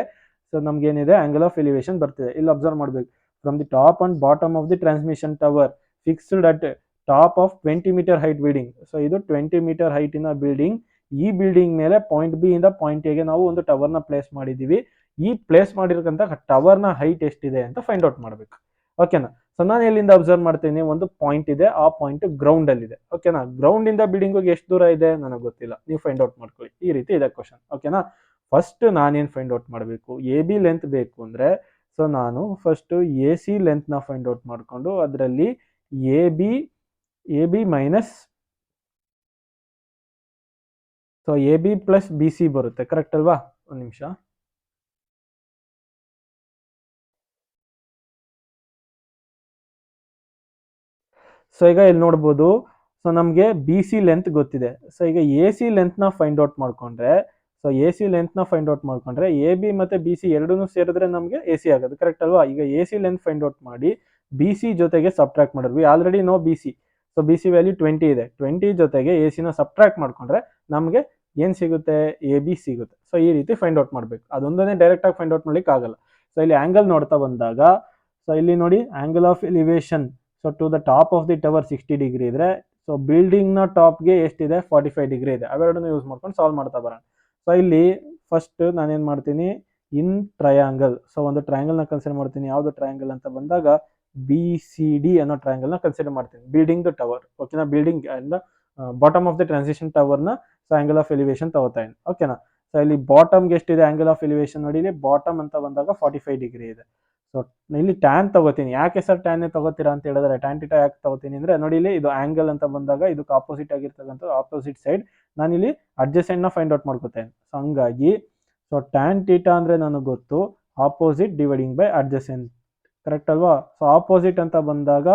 ಏನಿದೆ, ಆಂಗಲ್ ಆಫ್ ಎಲಿವೇಶನ್ ಬರ್ತಿದೆ. ಇಲ್ಲಿ ಅಬ್ಸರ್ವ್ ಮಾಡಬೇಕು, from the top and bottom of the transmission tower fixed at top of 20 metre height building. So ಇದು 20 ಮೀಟರ್ ಹೈಟಿನ ಬಿಲ್ಡಿಂಗ್. ಈ ಬಿಲ್ಡಿಂಗ್ ಮೇಲೆ ಪಾಯಿಂಟ್ ಬಿ ಇಂದ ಪಾಯಿಂಟ್ ಎಗೆ ನಾವು ಒಂದು ಟವರ್ನ ಪ್ಲೇಸ್ ಮಾಡಿದ್ದೀವಿ. ಈ ಪ್ಲೇಸ್ ಮಾಡಿರ್ತಕ್ಕಂಥ ಟವರ್ನ ಹೈಟ್ ಎಷ್ಟಿದೆ ಅಂತ ಫೈಂಡ್ ಔಟ್ ಮಾಡಬೇಕು, ಓಕೆನಾ. ಸೊ ನಾನು ಎಲ್ಲಿಂದ ಅಬ್ಸರ್ವ್ ಮಾಡ್ತೀನಿ, ಒಂದು ಪಾಯಿಂಟ್ ಇದೆ, ಆ ಪಾಯಿಂಟ್ ಗ್ರೌಂಡ್ ಅಲ್ಲಿ ಇದೆ, ಓಕೆನಾ. ಗ್ರೌಂಡ್ ಇಂದ ಬಿಲ್ಡಿಂಗ್ ಎಷ್ಟು ದೂರ ಇದೆ ನನಗೆ ಗೊತ್ತಿಲ್ಲ, ನೀವು ಫೈಂಡ್ ಔಟ್ ಮಾಡ್ಕೊಳ್ಳಿ. ಈ ರೀತಿ ಇದೆ ಕ್ವಶನ್, ಓಕೆನಾ. ಫಸ್ಟ್ ನಾನೇನು ಫೈಂಡ್ ಔಟ್ ಮಾಡಬೇಕು, ಎ ಬಿ ಲೆಂತ್ ಬೇಕು ಅಂದರೆ, ಸೊ ನಾನು ಫಸ್ಟ್ ಎ ಸಿ ಲೆಂತ್ನ ಫೈಂಡ್ ಔಟ್ ಮಾಡಿಕೊಂಡು ಅದರಲ್ಲಿ A B minus, so A B plus B C ಬರುತ್ತೆ, ಕರೆಕ್ಟ್ ಅಲ್ವಾ. ಒಂದು ನಿಮಿಷ. ಸೊ ಈಗ ಇಲ್ಲಿ ನೋಡ್ಬೋದು, ಸೊ ನಮಗೆ ಬಿ ಸಿ ಲೆಂತ್ ಗೊತ್ತಿದೆ. ಸೊ ಈಗ ಎ ಸಿ ಲೆಂತ್ನ ಫೈಂಡ್ ಔಟ್ ಮಾಡ್ಕೊಂಡ್ರೆ, ಎ ಬಿ ಮತ್ತು ಬಿ ಸಿ ಎರಡೂ ಸೇರಿದ್ರೆ ನಮಗೆ ಎ ಸಿ ಆಗೋದು, ಕರೆಕ್ಟ್ ಅಲ್ವಾ. ಈಗ A C length find out ಮಾಡಿ ಬಿ ಸಿ ಜೊತೆಗೆ ಸಬ್ಟ್ರಾಕ್ಟ್ ಮಾಡಿದ್ವಿ. Already no B C. So B C value 20 ಇದೆ. 20 ಜೊತೆಗೆ ಎ ಸಿನ ಸಬ್ಟ್ರಾಕ್ಟ್ ಮಾಡ್ಕೊಂಡ್ರೆ ನಮಗೆ ಏನು ಸಿಗುತ್ತೆ, ಎ ಬಿ ಸಿಗುತ್ತೆ. ಸೊ ಈ ರೀತಿ ಫೈಂಡ್ ಔಟ್ ಮಾಡಬೇಕು. ಅದೊಂದನ್ನೇ ಡೈರೆಕ್ಟಾಗಿ ಫೈಂಡ್ ಔಟ್ ಮಾಡ್ಲಿಕ್ಕೆ ಆಗಲ್ಲ. ಸೊ ಇಲ್ಲಿ ಆ್ಯಂಗಲ್ ನೋಡ್ತಾ ಬಂದಾಗ, ಸೊ ಇಲ್ಲಿ ನೋಡಿ, angle of elevation, so to the top of the tower 60 degree ಇದ್ರೆ, ಸೊ ಬಿಲ್ಡಿಂಗ್ನ ಟಾಪ್ಗೆ ಎಷ್ಟಿದೆ, 45 ಡಿಗ್ರಿ ಇದೆ. ಅವೆರಡನ್ನು ಯೂಸ್ ಮಾಡ್ಕೊಂಡು ಸಾಲ್ವ್ ಮಾಡ್ತಾ ಬರೋಣ. ಸೊ ಇಲ್ಲಿ ಫಸ್ಟ್ ನಾನೇನು ಮಾಡ್ತೀನಿ, ಇನ್ ಟ್ರಯಾಂಗಲ್. ಸೊ ಒಂದು ಟ್ರಯಾಂಗಲ್ನ ಕನ್ಸಿಡರ್ ಮಾಡ್ತೀನಿ. ಯಾವುದು ಟ್ರಯಾಂಗಲ್ ಅಂತ ಬಂದಾಗ ಬಿ ಸಿ ಡಿ ಅನ್ನೋ ಟ್ರಯಾಂಗಲ್ನ ಕನ್ಸಿಡರ್ ಮಾಡ್ತೀನಿ. ಬಿಲ್ಡಿಂಗ್ ದ ಟವರ್, ಓಕೆನಾ. Building and bottom of the transition ಟವರ್ನ ಸೊ ಆಂಗಲ್ ಆಫ್ ಎಲಿವೇಶನ್ ತಗೋತಾ ಇದ್ದೀನಿ, ಓಕೆನಾ. ಸೊ ಇಲ್ಲಿ ಬಾಟಮ್ಗೆ ಎಷ್ಟಿದೆ ಆಂಗಲ್ ಆಫ್ ಎಲಿವೇಶನ್ ನೋಡಿ, ಇಲ್ಲಿ ಬಾಟಮ್ ಅಂತ ಬಂದಾಗ 45 ಡಿಗ್ರಿ ಇದೆ. ಸೊ ಇಲ್ಲಿ ಟ್ಯಾನ್ ತಗೋತೀನಿ. ಯಾಕೆ ಸರ್ ಟ್ಯಾನ್ ತಗೋತೀರಾ ಅಂತ ಹೇಳಿದ್ರೆ, ಟ್ಯಾನ್ ಟೀಟಾ ಯಾಕೆ ತಗೋತೀನಿ ಅಂದರೆ, ನೋಡಿ ಇಲ್ಲಿ ಇದು ಆಂಗಲ್ ಅಂತ ಬಂದಾಗ ಇದಕ್ಕೆ ಆಪೋಸಿಟ್ ಆಗಿರ್ತಕ್ಕಂಥ ಆಪೋಸಿಟ್ ಸೈಡ್ ನಾನಿಲ್ಲಿ ಅಡ್ಜಸೆಂಟ್ನ ಫೈಂಡ್ ಔಟ್ ಮಾಡ್ಕೋತೇನೆ. ಸೊ ಹಂಗಾಗಿ ಸೊ ಟ್ಯಾನ್ ಟೀಟಾ ಅಂದರೆ ನನಗೆ ಗೊತ್ತು, opposite dividing by adjacent, correct ಅಲ್ವಾ. ಸೊ ಆಪೋಸಿಟ್ ಅಂತ ಬಂದಾಗ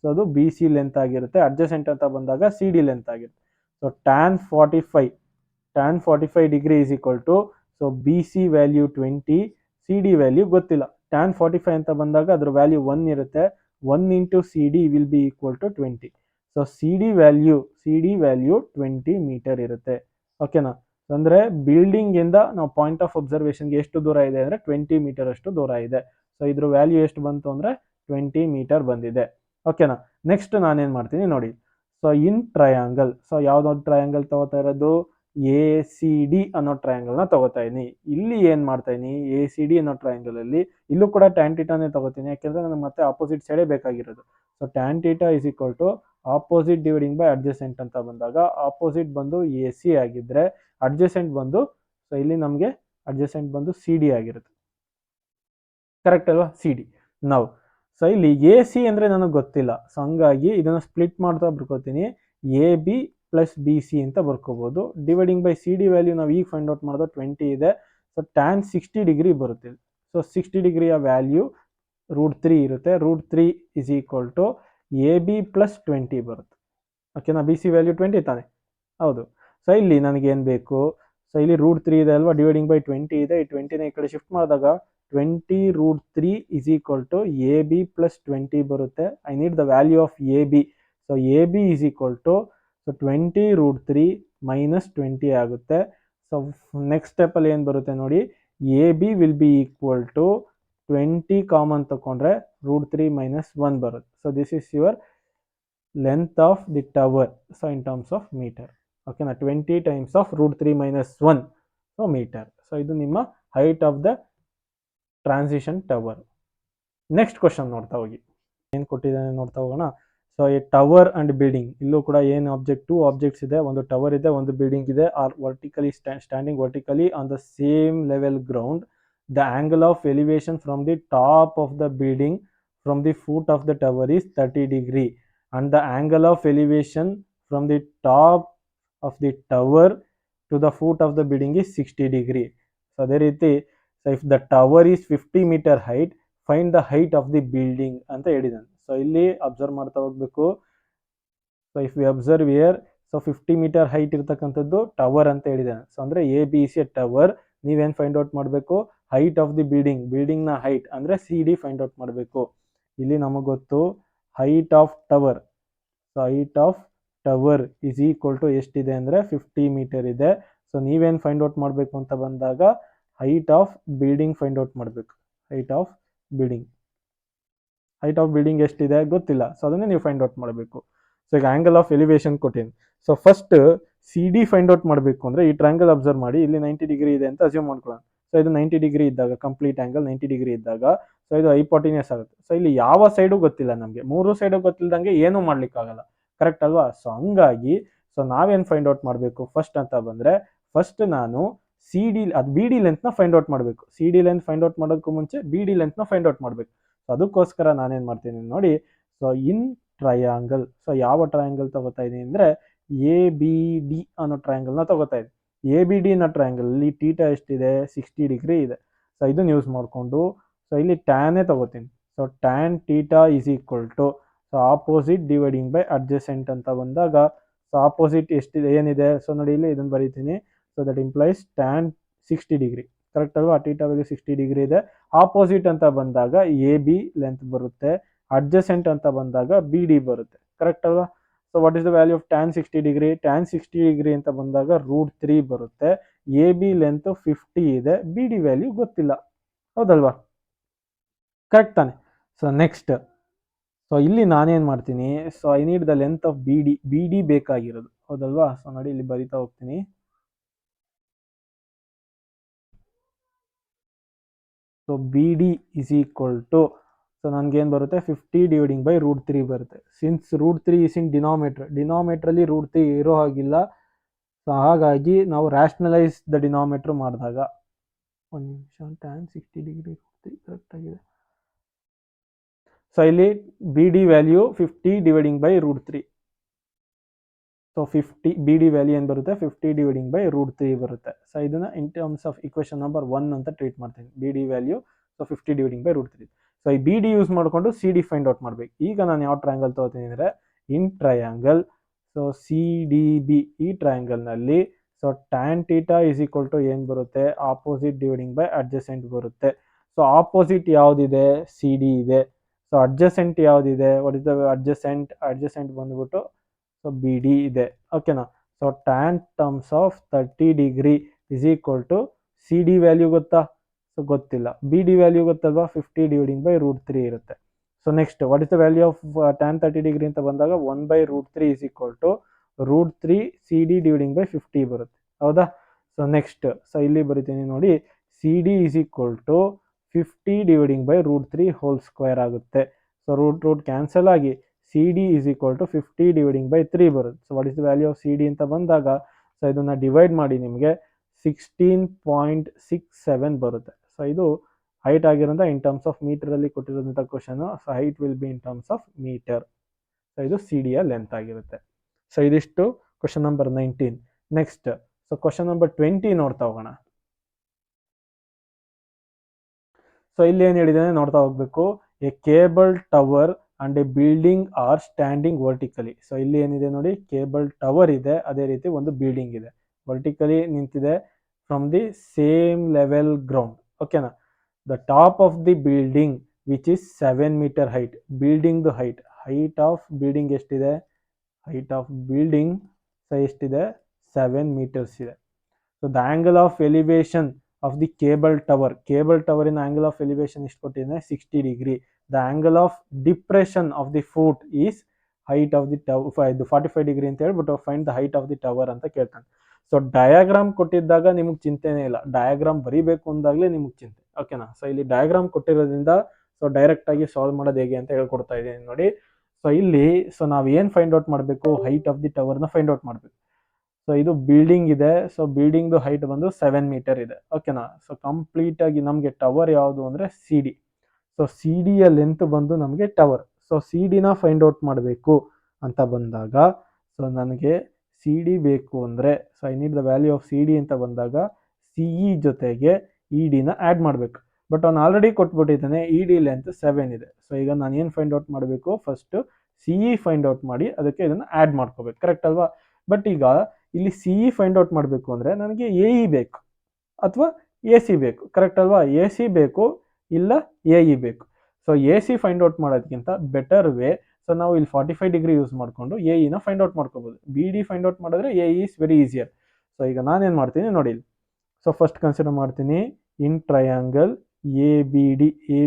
ಸೊ ಅದು ಬಿ ಸಿ ಲೆಂತ್ ಆಗಿರುತ್ತೆ, ಅಡ್ಜಸೆಂಟ್ ಅಂತ ಬಂದಾಗ ಸಿ ಡಿ ಲೆಂತ್ ಆಗಿರುತ್ತೆ. So tan 45 degree is equal to, so B C value 20, C D value ಗೊತ್ತಿಲ್ಲ. ಟ್ಯಾನ್ 45 ಅಂತ ಬಂದಾಗ ಅದ್ರ ವ್ಯಾಲ್ಯೂ 1 ಇರುತ್ತೆ. 1 into C D will be equal to 20. So C D value 20 meter ಇರುತ್ತೆ, ಓಕೆನಾ. ಅಂದರೆ ಬಿಲ್ಡಿಂಗಿಂದ ನಾವು ಪಾಯಿಂಟ್ ಆಫ್ ಅಬ್ಸರ್ವೇಷನ್ಗೆ ಎಷ್ಟು ದೂರ ಇದೆ ಅಂದರೆ 20 ಮೀಟರ್ ಅಷ್ಟು ದೂರ ಇದೆ. ಸೊ ಇದ್ರ ವ್ಯಾಲ್ಯೂ ಎಷ್ಟು ಬಂತು ಅಂದರೆ 20 ಮೀಟರ್ ಬಂದಿದೆ, ಓಕೆನಾ. ನೆಕ್ಸ್ಟ್ ನಾನೇನು ಮಾಡ್ತೀನಿ ನೋಡಿ, ಸೊ ಇನ್ ಟ್ರಯಾಂಗಲ್. ಸೊ ಯಾವುದೊಂದು ಟ್ರಯಾಂಗಲ್ ತಗೋತಾ ಇರೋದು, ಎ ಸಿ ಡಿ ಅನ್ನೋ ಟ್ರಯಾಂಗಲ್ನ ತಗೋತಾ ಇದೀನಿ. ಇಲ್ಲಿ ಏನು ಮಾಡ್ತಾ ಇದೀನಿ, ಎ ಸಿ ಡಿ ಅನ್ನೋ ಟ್ರಯಾಂಗಲಲ್ಲಿ ಇಲ್ಲೂ ಕೂಡ ಟ್ಯಾನ್ ಟೀಟಾನೇ ತಗೋತೀನಿ, ಯಾಕೆಂದರೆ ನನಗೆ ಮತ್ತೆ ಆಪೋಸಿಟ್ ಸೈಡೇ ಬೇಕಾಗಿರೋದು. So tan theta is equal to opposite dividing by adjacent ಅಂತ ಬಂದಾಗ ಆಪೋಸಿಟ್ ಬಂದು ಎ ಸಿ ಆಗಿದ್ದರೆ ಅಡ್ಜಸೆಂಟ್ ಬಂದು, ಸೊ ಇಲ್ಲಿ ನಮಗೆ ಅಡ್ಜಸೆಂಟ್ ಬಂದು ಸಿ ಡಿ ಆಗಿರುತ್ತೆ. ಕರೆಕ್ಟ್ ಅಲ್ವಾ? C D. ನಾವು ಸೊ ಇಲ್ಲಿ ಎ ಸಿ ಅಂದರೆ ನನಗೆ ಗೊತ್ತಿಲ್ಲ, ಸೊ ಹಂಗಾಗಿ ಇದನ್ನು ಸ್ಪ್ಲಿಟ್ ಮಾಡ್ತಾ ಬರ್ಕೋತೀನಿ. A B plus B C ಅಂತ ಬರ್ಕೋಬೋದು. Dividing by C D value ನಾವು ಈಗ ಫೈಂಡ್ ಔಟ್ ಮಾಡೋದು 20 ಇದೆ. ಸೊ ಟ್ಯಾನ್ 60 ಡಿಗ್ರಿ ಬರುತ್ತೆ. ಸೊ 60 ಡಿಗ್ರಿಯ ವ್ಯಾಲ್ಯೂ √3 ಇರುತ್ತೆ. √3 is equal to A B plus 20 ಬರುತ್ತೆ. ಓಕೆನಾ? ಬಿ ಸಿ ವ್ಯಾಲ್ಯೂ 20 ತಾನೆ? ಹೌದು. ಸೊ ಇಲ್ಲಿ ನನಗೇನು ಬೇಕು, ಸೊ ಇಲ್ಲಿ √3 ಇದೆ ಅಲ್ವಾ, ಡಿವೈಡಿಂಗ್ ಬೈ 20 ಇದೆ. ಈ 20ನ ಈ ಕಡೆ ಶಿಫ್ಟ್ ಮಾಡಿದಾಗ 20√3 is equal to A B plus 20 ಬರುತ್ತೆ. I need the value of A B. So A B is equal to, so 20√3 minus 20 ಆಗುತ್ತೆ. ಸೊ ನೆಕ್ಸ್ಟ್ ಸ್ಟೆಪ್ಪಲ್ಲಿ ಏನು ಬರುತ್ತೆ ನೋಡಿ, A B will be equal to 20 common ತಗೊಂಡ್ರೆ √3 minus 1 ಬರುತ್ತೆ. So this is your length of the tower, so in terms of meter. ಓಕೆನಾ? 20 times of √3 minus 1, so metre. So ಇದು ನಿಮ್ಮ height of the transition tower. Next question ನೋಡ್ತಾ ಹೋಗಿ, ಏನು ಕೊಟ್ಟಿದ್ದಾನೆ ನೋಡ್ತಾ ಹೋಗೋಣ. ಸೊ ಈ ಟವರ್ ಅಂಡ್ ಬಿಲ್ಡಿಂಗ್, ಇಲ್ಲೂ ಕೂಡ ಏನು ಟೂ ಆಬ್ಜೆಕ್ಟ್ಸ್ ಇದೆ, ಒಂದು ಟವರ್ ಇದೆ, ಒಂದು ಬಿಲ್ಡಿಂಗ್ ಇದೆ, are vertically standing vertically on the same level ground. The angle of elevation from the top of the building from the foot of the tower is 30 degree and the angle of elevation from the top of the tower to the foot of the building is 60 degree. So ಅದೇ ರೀತಿ, so if the tower is 50 meter height, find the height of the building ಅಂತ ಹೇಳಿದ್ದಾನೆ. So ಇಲ್ಲಿ observe ಮಾಡ್ತಾ ಹೋಗ್ಬೇಕು. So if we observe here, so 50 meter height ಇರ್ತಕ್ಕಂಥದ್ದು tower ಅಂತ ಹೇಳಿದ್ದಾನೆ. ಸೊ ಅಂದರೆ ಎ ಬಿ ಸಿ ಟವರ್. ನೀವೇನು ಫೈಂಡ್ ಔಟ್ ಮಾಡಬೇಕು, ಹೈಟ್ ಆಫ್ ದಿ ಬಿಲ್ಡಿಂಗ್ನ ಹೈಟ್ ಅಂದರೆ ಸಿ ಡಿ ಫೈಂಡ್ ಔಟ್ ಮಾಡಬೇಕು. ಇಲ್ಲಿ ನಮಗೆ ಗೊತ್ತು height of tower. So height of tower is equal to ಎಷ್ಟಿದೆ ಅಂದರೆ 50 ಮೀಟರ್ ಇದೆ. ಸೊ ನೀವೇನು ಫೈಂಡ್ ಔಟ್ ಮಾಡಬೇಕು ಅಂತ ಬಂದಾಗ height of building find out ಮಾಡಬೇಕು. ಹೈಟ್ ಆಫ್ ಬಿಲ್ಡಿಂಗ್ ಎಷ್ಟಿದೆ ಗೊತ್ತಿಲ್ಲ, ಸೊ ಅದನ್ನೇ ನೀವು ಫೈಂಡ್ ಔಟ್ ಮಾಡಬೇಕು. ಸೊ ಈಗ ಆಂಗಲ್ ಆಫ್ ಎಲಿವೇಶನ್ ಕೊಟ್ಟಿನಿ. So first C D find out ಮಾಡಬೇಕು ಅಂದರೆ ಈ ಟ್ರಯಾಂಗಲ್ ಅಬ್ಸರ್ವ್ ಮಾಡಿ, ಇಲ್ಲಿ 90 ಡಿಗ್ರಿ ಇದೆ ಅಂತ ಅಸ್ಯೂಮ್ ಮಾಡ್ಕೊಳ್ಳೋಣ. ಸೊ ಇದು 90 ಡಿಗ್ರಿ ಇದ್ದಾಗ, ಕಂಪ್ಲೀಟ್ ಆಂಗಲ್ 90 ಡಿಗ್ರಿ ಇದ್ದಾಗ, ಸೊ ಇದು ಹೈಪೋಟಿನಿಯಸ್ ಆಗುತ್ತೆ. ಸೊ ಇಲ್ಲಿ ಯಾವ ಸೈಡು ಗೊತ್ತಿಲ್ಲ ನಮಗೆ, ಮೂರು ಸೈಡು ಗೊತ್ತಿಲ್ಲದಂಗೆ ಏನೂ ಮಾಡ್ಲಿಕ್ಕಾಗಲ್ಲ. ಕರೆಕ್ಟ್ ಅಲ್ವಾ? ಸೊ ಹಂಗಾಗಿ ಸೊ ನಾವೇನು ಫೈಂಡ್ ಔಟ್ ಮಾಡಬೇಕು ಫಸ್ಟ್ ಅಂತ ಬಂದರೆ, ಫಸ್ಟ್ ನಾನು ಸಿ ಡಿ, ಅದು ಬಿ ಡಿ ಲೆಂತ್ನ ಫೈಂಡ್ ಔಟ್ ಮಾಡಬೇಕು. C D length find out ಮಾಡೋದಕ್ಕೂ ಮುಂಚೆ ಬಿ ಡಿ ಲೆಂತ್ನ ಫೈಂಡ್ ಔಟ್ ಮಾಡಬೇಕು. ಸೊ ಅದಕ್ಕೋಸ್ಕರ ನಾನೇನು ಮಾಡ್ತೀನಿ ನೋಡಿ, ಸೊ ಇನ್ ಟ್ರಯಾಂಗಲ್, ಸೊ ಯಾವ ಟ್ರಯಾಂಗಲ್ ತಗೋತಾ ಇದ್ದೀನಿ ಅಂದರೆ ಎ ಬಿ ಡಿ ಅನ್ನೋ ಟ್ರಯಾಂಗಲ್ನ ತಗೋತಾ ಇದ್ದೀನಿ. ಎ ಬಿ ಡಿ ಅನ್ನೋ ಟ್ರಯಾಂಗಲಲ್ಲಿ ಟೀಟಾ ಎಷ್ಟಿದೆ, 60 ಡಿಗ್ರಿ ಇದೆ. ಸೊ ಇದನ್ನು ಯೂಸ್ ಮಾಡಿಕೊಂಡು, ಸೊ ಇಲ್ಲಿ ಟ್ಯಾನೇ ತಗೋತೀನಿ. So tan theta is equal to, so opposite dividing by adjacent ಅಂತ ಬಂದಾಗ, ಸೊ ಆಪೋಸಿಟ್ ಎಷ್ಟಿದೆ ಏನಿದೆ, ಸೊ ನೋಡಿ ಇಲ್ಲಿ ಇದನ್ನು ಬರೀತೀನಿ. So that implies tan 60 degree. Correct ಅಲ್ವಾ? ಟೀಟಾ ವ್ಯಾಲ್ಯೂ 60 ಡಿಗ್ರಿ ಇದೆ. ಆಪೋಸಿಟ್ ಅಂತ ಬಂದಾಗ ಎ ಬಿ ಲೆಂತ್ ಬರುತ್ತೆ, ಅಡ್ಜಸೆಂಟ್ ಅಂತ ಬಂದಾಗ ಬಿ ಡಿ ಬರುತ್ತೆ. ಕರೆಕ್ಟ್ ಅಲ್ವಾ? So what is the value of tan 60 degree? Tan 60 degree ಅಂತ ಬಂದಾಗ √3 ಬರುತ್ತೆ. ಎ ಬಿ ಲೆಂತ್ 50 ಇದೆ, ಬಿ ಡಿ ವ್ಯಾಲ್ಯೂ ಗೊತ್ತಿಲ್ಲ. ಹೌದಲ್ವಾ? ಕರೆಕ್ಟ್ ತಾನೆ? ಸೊ ನೆಕ್ಸ್ಟ್, ಸೊ ಇಲ್ಲಿ ನಾನೇನು ಮಾಡ್ತೀನಿ, so I need the length of B D ಬೇಕಾಗಿರೋದು. ಹೌದಲ್ವಾ? ಸೊ ನೋಡಿ ಇಲ್ಲಿ ಬರಿತಾ ಹೋಗ್ತೀನಿ. So B D is equal to, so ನನಗೇನು ಬರುತ್ತೆ, 50 ಡಿವೈಡಿಂಗ್ ಬೈ √3 ಬರುತ್ತೆ. ಸಿನ್ಸ್ √3 ಇಸ್ ಇನ್ ಡಿನಾಮಿನೇಟ್ರಲ್ಲಿ √3 ಇರೋ ಹಾಗಿಲ್ಲ. ಸೊ ಹಾಗಾಗಿ ನಾವು ರ್ಯಾಷನಲೈಸ್ ದ ಡಿನಾಮಿನೇಟರ್ ಮಾಡಿದಾಗ, ಒಂದು ನಿಮಿಷ, ಟ್ಯಾನ್ 60 ಡಿಗ್ರಿ √3 ಕರೆಕ್ಟ್ ಆಗಿದೆ. ಸೊ ಇಲ್ಲಿ B D value 50 dividing by √3. So 50 B D value ಏನು ಬರುತ್ತೆ, 50 ಡಿವೈಡಿಂಗ್ ಬೈ √3 ಬರುತ್ತೆ. ಸೊ ಇದನ್ನು ಇನ್ ಟರ್ಮ್ಸ್ ಆಫ್ ಇಕ್ವೇಷನ್ ನಂಬರ್ 1 ಅಂತ ಟ್ರೀಟ್ ಮಾಡ್ತೀನಿ. B D value, so 50 dividing by √3. So ಈ ಬಿ ಡಿ ಯೂಸ್ ಮಾಡಿಕೊಂಡು ಸಿ ಡಿ ಫೈಂಡ್ ಔಟ್ ಮಾಡಬೇಕು. ಈಗ ನಾನು ಯಾವ ಟ್ರಯಾಂಗಲ್ ತೊಗೋತೀನಿ ಅಂದರೆ in triangle, so C D B, ಈ ಟ್ರಯಾಂಗಲ್ನಲ್ಲಿ so tan theta is equal to ಏನು ಬರುತ್ತೆ, ಆಪೋಸಿಟ್ ಡಿವೈಡಿಂಗ್ ಬೈ ಅಡ್ಜಸೆಂಟ್ ಬರುತ್ತೆ. ಸೊ ಆಪೋಸಿಟ್ ಯಾವುದಿದೆ, ಸಿ ಡಿ ಇದೆ. ಸೊ ಅಡ್ಜಸೆಂಟ್ ಯಾವುದಿದೆ, ವಾಟ್ ಇಸ್ ದ ಅಡ್ಜಸೆಂಟ್ ಬಂದ್ಬಿಟ್ಟು ಸೊ ಬಿ ಡಿ ಇದೆ. ಓಕೆನಾ? So tan terms of 30 degree is equal to C D value ಗೊತ್ತಾ? ಸೊ ಗೊತ್ತಿಲ್ಲ. ಬಿ ಡಿ ವ್ಯಾಲ್ಯೂ ಗೊತ್ತಲ್ವಾ, 50 ಡಿವೈಡಿಂಗ್ ಬೈ √3 ಇರುತ್ತೆ. So next, what is the value of tan 30 degree ಅಂತ ಬಂದಾಗ 1 by √3 is equal to √3 C D dividing by 50 ಬರುತ್ತೆ. ಹೌದಾ. So next, so ಇಲ್ಲಿ ಬರಿತೀನಿ ನೋಡಿ, C D is equal to 50 dividing by √3 whole square ಆಗುತ್ತೆ. So root cancel ಆಗಿ C D is equal to 50 dividing by 3 ಬರುತ್ತೆ. So what is the value of C D ಅಂತ ಬಂದಾಗ, ಸೊ ಇದನ್ನು divide ಮಾಡಿ ನಿಮಗೆ 16.67 ಬರುತ್ತೆ. ಸೊ ಇದು ಹೈಟ್ ಆಗಿರೋಂಥ ಇನ್ ಟರ್ಮ್ಸ್ ಆಫ್ ಮೀಟರಲ್ಲಿ ಕೊಟ್ಟಿರೋಂಥ question. So height will be in terms of meter. So ಇದು ಸಿ ಡಿಯ ಲೆಂತ್ ಆಗಿರುತ್ತೆ. ಸೊ ಇದಿಷ್ಟು question number 19. Next, so question number 20 ನೋಡ್ತಾ ಹೋಗೋಣ. ಸೊ ಇಲ್ಲಿ ಏನು ಹೇಳಿದಾನೆ ನೋಡ್ತಾ ಹೋಗ್ಬೇಕು. A cable tower and a building are standing vertically. So ಇಲ್ಲಿ ಏನಿದೆ ನೋಡಿ, ಕೇಬಲ್ ಟವರ್ ಇದೆ, ಅದೇ ರೀತಿ ಒಂದು ಬಿಲ್ಡಿಂಗ್ ಇದೆ, ವರ್ಟಿಕಲಿ ನಿಂತಿದೆ from the same level ground. ಓಕೆನಾ. The top of the building which is 7 meter height. ಬಿಲ್ಡಿಂಗ್ದು ಹೈಟ್ ಆಫ್ ಬಿಲ್ಡಿಂಗ್ ಎಷ್ಟಿದೆ, ಹೈಟ್ ಆಫ್ ಬಿಲ್ಡಿಂಗ್ ಎಷ್ಟಿದೆ, 7 ಮೀಟರ್ಸ್ ಇದೆ. So the angle of elevation of the cable tower in angle of elevation ಎಷ್ಟು ಕೊಟ್ಟಿದ್ದಾನೆ, 60 degree. The angle of depression of the foot is height of the tower, ಇದು 45 degree ಅಂತ ಹೇಳ್ಬಿಟ್ಟು find the height of the tower ಅಂತ ಕೇಳ್ತಾನೆ. So diagram ಕೊಟ್ಟಿದ್ದಾಗ ನಿಮಗೆ ಚಿಂತೆನೇ ಇಲ್ಲ, diagram ಬರೀಬೇಕು ಅಂದಾಗಲೇ ನಿಮಗೆ ಚಿಂತೆ. ಓಕೆನಾ. ಸೊ ಇಲ್ಲಿ ಡಯಾಗ್ರಾಮ್ ಕೊಟ್ಟಿರೋದ್ರಿಂದ ಸೊ ಡೈರೆಕ್ಟ್ ಆಗಿ ಸಾಲ್ವ್ ಮಾಡೋದು ಹೇಗೆ ಅಂತ ಹೇಳ್ಕೊಡ್ತಾ ಇದ್ದೀನಿ ನೋಡಿ. ಸೊ ಇಲ್ಲಿ ಸೊ ನಾವು ಏನು ಫೈಂಡ್ ಔಟ್ ಮಾಡಬೇಕು, ಹೈಟ್ ಆಫ್ ದಿ ಟವರ್ನ ಫೈಂಡ್ ಔಟ್ ಮಾಡಬೇಕು. ಸೊ ಇದು ಬಿಲ್ಡಿಂಗ್ ಇದೆ. ಸೊ ಬಿಲ್ಡಿಂಗ್ದು ಹೈಟ್ ಬಂದು 7 ಮೀಟರ್ ಇದೆ. ಓಕೆನಾ. ಸೊ ಕಂಪ್ಲೀಟ್ ಆಗಿ ನಮಗೆ ಟವರ್ ಯಾವುದು ಅಂದರೆ ಸಿ ಡಿ. ಸೊ ಸಿ ಡಿಯ ಲೆಂತ್ ಬಂದು ನಮಗೆ ಟವರ್. ಸೊ ಸಿ ಡಿನ ಫೈಂಡ್ ಔಟ್ ಮಾಡಬೇಕು ಅಂತ ಬಂದಾಗ, ಸೊ ನನಗೆ ಸಿ ಡಿ ಬೇಕು ಅಂದರೆ, so I need the value of C D ಅಂತ ಬಂದಾಗ ಸಿ ಇ ಜೊತೆಗೆ ಇ ಡಿನ ಆ್ಯಡ್ ಮಾಡಬೇಕು. ಬಟ್ ಅವ್ನು ಆಲ್ರೆಡಿ ಕೊಟ್ಬಿಟ್ಟಿದ್ದಾನೆ, ಇ ಡಿ ಲೆಂತ್ 7 ಇದೆ. ಸೊ ಈಗ ನಾನು ಏನು ಫೈಂಡ್ ಔಟ್ ಮಾಡಬೇಕು, first C E find out ಮಾಡಿ ಅದಕ್ಕೆ ಇದನ್ನು ಆ್ಯಡ್ ಮಾಡ್ಕೋಬೇಕು. ಕರೆಕ್ಟ್ ಅಲ್ವಾ. ಬಟ್ ಈಗ ಇಲ್ಲಿ ಸಿ ಇ ಫೈಂಡ್ ಔಟ್ ಮಾಡಬೇಕು ಅಂದರೆ ನನಗೆ ಎ ಇ ಬೇಕು ಅಥವಾ ಎ ಸಿ ಬೇಕು. ಕರೆಕ್ಟ್ ಅಲ್ವಾ. ಎ ಸಿ ಬೇಕು ಇಲ್ಲ ಎ ಇ ಬೇಕು. So A C find out ಮಾಡೋದಕ್ಕಿಂತ ಬೆಟರ್ ವೇ, ಸೊ ನಾವು ಇಲ್ಲಿ 45 ಡಿಗ್ರಿ ಯೂಸ್ ಮಾಡಿಕೊಂಡು ಎ ಇನ ಫೈಂಡ್ ಔಟ್ ಮಾಡ್ಕೋಬೋದು. ಬಿ ಡಿ ಫೈಂಡ್ ಔಟ್ ಮಾಡಿದ್ರೆ A is very easier. So ಈಗ ನಾನೇನು ಮಾಡ್ತೀನಿ ನೋಡಿ. ಸೊ ಫಸ್ಟ್ ಕನ್ಸಿಡರ್ ಮಾಡ್ತೀನಿ ಇನ್ ಟ್ರಯಾಂಗಲ್ ಎ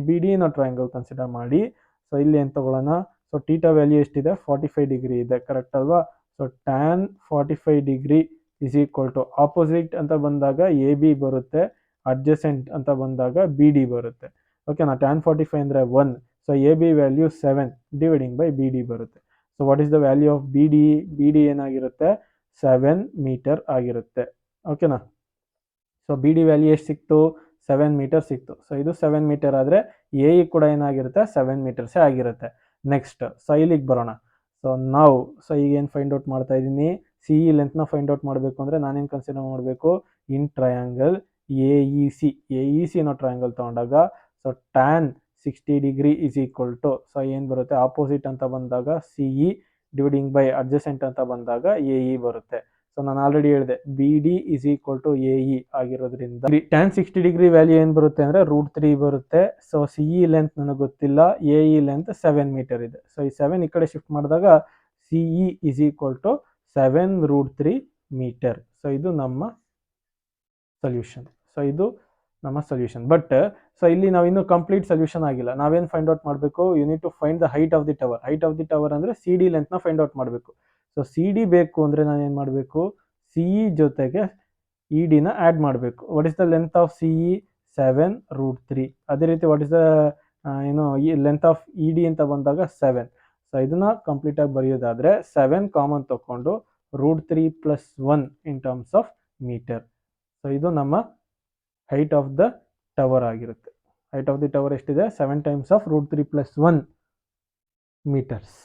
ಬಿ ಡಿ ನ ಟ್ರಯಾಂಗಲ್ ಕನ್ಸಿಡರ್ ಮಾಡಿ. ಸೊ ಇಲ್ಲಿ ಏನು ತಗೊಳ್ಳೋಣ, ಸೊ ಟೀಟಾ ವ್ಯಾಲ್ಯೂ ಎಷ್ಟಿದೆ, 45 ಡಿಗ್ರಿ ಇದೆ. ಕರೆಕ್ಟ್ ಅಲ್ವಾ. So tan 45 degree is equal to opposite ಅಂತ ಬಂದಾಗ ಎ ಬಿ ಬರುತ್ತೆ, ಅಡ್ಜಸೆಂಟ್ ಅಂತ ಬಂದಾಗ ಬಿ ಡಿ ಬರುತ್ತೆ. ಓಕೆನಾ. ಟ್ಯಾನ್ 45 ಅಂದರೆ 1. So A B value 7 dividing by B D ಬರುತ್ತೆ. So what is the value of B D ಏನಾಗಿರುತ್ತೆ, 7 ಮೀಟರ್ ಆಗಿರುತ್ತೆ. ಓಕೆನಾ. ಸೊ ಬಿ ಡಿ ವ್ಯಾಲ್ಯೂ ಎಷ್ಟು ಸಿಕ್ತು, 7 ಮೀಟರ್ ಸಿಕ್ತು. ಸೊ ಇದು 7 ಮೀಟರ್ ಆದರೆ ಎ ಇ ಕೂಡ ಏನಾಗಿರುತ್ತೆ, 7 ಮೀಟರ್ಸೇ ಆಗಿರುತ್ತೆ. ನೆಕ್ಸ್ಟ್, ಸೊ ಇಲ್ಲಿಗೆ ಬರೋಣ. ಸೊ ನಾವು ಈಗ ಏನು ಫೈಂಡ್ ಔಟ್ ಮಾಡ್ತಾ ಇದ್ದೀನಿ, ಸಿ ಇ ಲೆಂತ್ನ ಫೈಂಡ್ ಔಟ್ ಮಾಡಬೇಕು ಅಂದರೆ ನಾನೇನು ಕನ್ಸಿಡರ್ ಮಾಡಬೇಕು, in triangle A E C ಅನ್ನೋ ಟ್ರಯಾಂಗಲ್ ತೊಗೊಂಡಾಗ so tan 60 degree is equal to, so ಏನು ಬರುತ್ತೆ, ಆಪೋಸಿಟ್ ಅಂತ ಬಂದಾಗ C E dividing by adjacent ಅಂತ ಬಂದಾಗ ಎ ಇ ಬರುತ್ತೆ. ಸೊ ನಾನು ಆಲ್ರೆಡಿ ಹೇಳಿದೆ, B D is equal to A E ಆಗಿರೋದ್ರಿಂದ ಟ್ಯಾನ್ 60 ಡಿಗ್ರಿ ವ್ಯಾಲ್ಯೂ ಏನು ಬರುತ್ತೆ ಅಂದರೆ √3 ಬರುತ್ತೆ. ಸೊ ಸಿ ಇ ಲೆಂತ್ ನನಗೆ ಗೊತ್ತಿಲ್ಲ, ಎ ಇ ಲೆಂತ್ 7 ಮೀಟರ್ ಇದೆ. ಸೊ ಈ 7 ಈ ಕಡೆ ಶಿಫ್ಟ್ ಮಾಡಿದಾಗ C E is equal to 7√3 meter. So ಇದು ನಮ್ಮ ಸೊಲ್ಯೂಷನ್. ಬಟ್ ಸೊ ಇಲ್ಲಿ ನಾವು ಇನ್ನೂ ಕಂಪ್ಲೀಟ್ ಸೊಲ್ಯೂಷನ್ ಆಗಿಲ್ಲ. ನಾವೇನು ಫೈಂಡ್ ಔಟ್ ಮಾಡಬೇಕು, you need to find the height of the tower ಅಂದರೆ ಸಿ ಡಿ ಲೆಂತ್ನ ಫೈಂಡ್ ಔಟ್ ಮಾಡಬೇಕು. ಸೊ ಸಿ ಡಿ ಬೇಕು ಅಂದರೆ ನಾನು ಏನು ಮಾಡಬೇಕು, ಸಿ ಇ ಜೊತೆಗೆ ಇ ಡಿನ ಆ್ಯಡ್ ಮಾಡಬೇಕು. What is the length of C E, 7√3. ಅದೇ ರೀತಿ ವಾಟ್ ಇಸ್ ದ ಈ ಲೆಂತ್ ಆಫ್ ಇ ಡಿ ಅಂತ ಬಂದಾಗ 7. ಸೊ ಇದನ್ನ ಕಂಪ್ಲೀಟಾಗಿ ಬರೆಯೋದಾದರೆ 7 ಕಾಮನ್ ತಗೊಂಡು √3 + 1 in terms of meter. So ಇದು ನಮ್ಮ ಹೈಟ್ ಆಫ್ ದ ಟವರ್ ಆಗಿರುತ್ತೆ. ಹೈಟ್ ಆಫ್ ದಿ ಟವರ್ ಎಷ್ಟಿದೆ, 7 ಟೈಮ್ಸ್ ಆಫ್ √3 + 1 ಮೀಟರ್ಸ್.